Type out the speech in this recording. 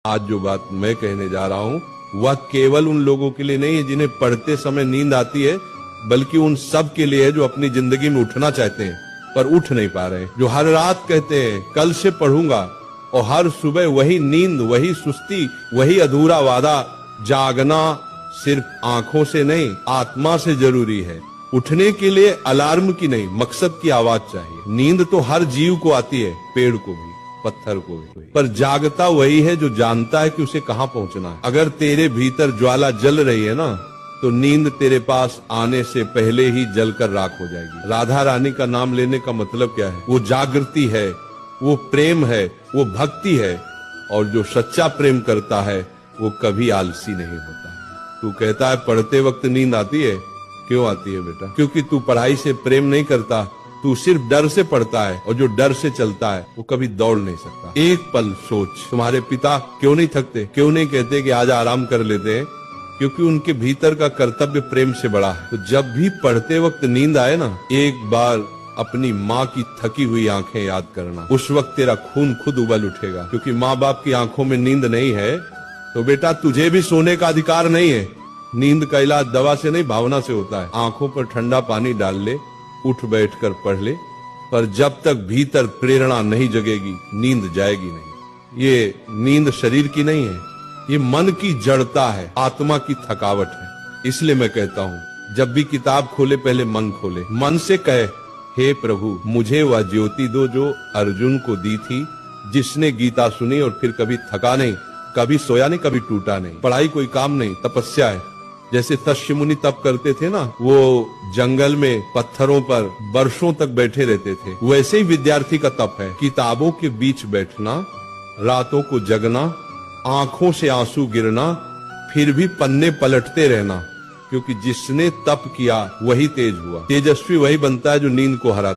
आज जो बात मैं कहने जा रहा हूँ वह केवल उन लोगों के लिए नहीं है जिन्हें पढ़ते समय नींद आती है, बल्कि उन सब के लिए है जो अपनी जिंदगी में उठना चाहते हैं पर उठ नहीं पा रहे हैं, जो हर रात कहते हैं कल से पढ़ूंगा और हर सुबह वही नींद, वही सुस्ती, वही अधूरा वादा। जागना सिर्फ आंखों से नहीं आत्मा से जरूरी है। उठने के लिए अलार्म की नहीं मकसद की आवाज चाहिए। नींद तो हर जीव को आती है, पेड़ को भी, पत्थर को भी, पर जागता वही है जो जानता है कि उसे कहाँ पहुंचना है। अगर तेरे भीतर ज्वाला जल रही है ना, तो नींद तेरे पास आने से पहले ही जलकर राख हो जाएगी। राधा रानी का नाम लेने का मतलब क्या है? वो जागृति है, वो प्रेम है, वो भक्ति है। और जो सच्चा प्रेम करता है वो कभी आलसी नहीं होता। तू कहता है पढ़ते वक्त नींद आती है, क्यों आती है बेटा? क्योंकि तू पढ़ाई से प्रेम नहीं करता, तू सिर्फ डर से पढ़ता है, और जो डर से चलता है वो कभी दौड़ नहीं सकता। एक पल सोच, तुम्हारे पिता क्यों नहीं थकते? क्यों नहीं कहते कि आज आराम कर लेते हैं? क्योंकि उनके भीतर का कर्तव्य प्रेम से बड़ा है। तो जब भी पढ़ते वक्त नींद आए ना, एक बार अपनी माँ की थकी हुई आंखें याद करना। उस वक्त तेरा खून खुद उबल उठेगा। क्योंकि माँ बाप की आंखों में नींद नहीं है तो बेटा तुझे भी सोने का अधिकार नहीं है। नींद का इलाज दवा से नहीं भावना से होता है। आंखों पर ठंडा पानी डाल ले, उठ बैठकर पढ़ ले, पर जब तक भीतर प्रेरणा नहीं जगेगी नींद जाएगी नहीं। ये नींद शरीर की नहीं है, ये मन की जड़ता है, आत्मा की थकावट है। इसलिए मैं कहता हूँ जब भी किताब खोले पहले मन खोले, मन से कहे हे प्रभु मुझे वह ज्योति दो जो अर्जुन को दी थी, जिसने गीता सुनी और फिर कभी थका नहीं, कभी सोया नहीं, कभी टूटा नहीं। पढ़ाई कोई काम नहीं, तपस्या है। जैसे तस्य मुनि तप करते थे ना, वो जंगल में पत्थरों पर वर्षों तक बैठे रहते थे, वैसे ही विद्यार्थी का तप है। किताबों के बीच बैठना, रातों को जगना, आंखों से आंसू गिरना, फिर भी पन्ने पलटते रहना। क्योंकि जिसने तप किया वही तेज हुआ। तेजस्वी वही बनता है जो नींद को हराता है।